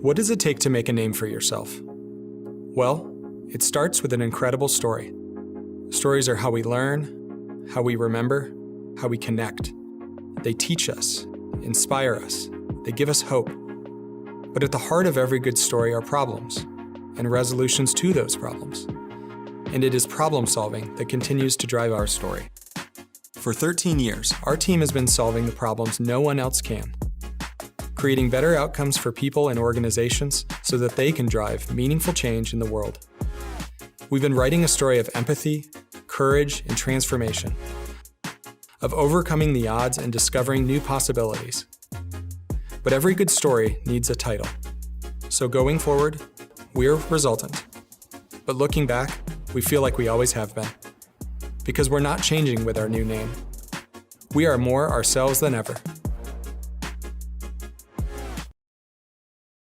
What does it take to make a name for yourself? Well, it starts with an incredible story. Stories are how we learn, how we remember, how we connect. They teach us, inspire us, they give us hope. But at the heart of every good story are problems, and resolutions to those problems. And it is problem solving that continues to drive our story. For 13 years, our team has been solving the problems no one else can, creating better outcomes for people and organizations so that they can drive meaningful change in the world. We've been writing a story of empathy, courage, and transformation, of overcoming the odds and discovering new possibilities. But every good story needs a title. So going forward, we're Resultant. But looking back, we feel like we always have been. Because we're not changing with our new name. We are more ourselves than ever.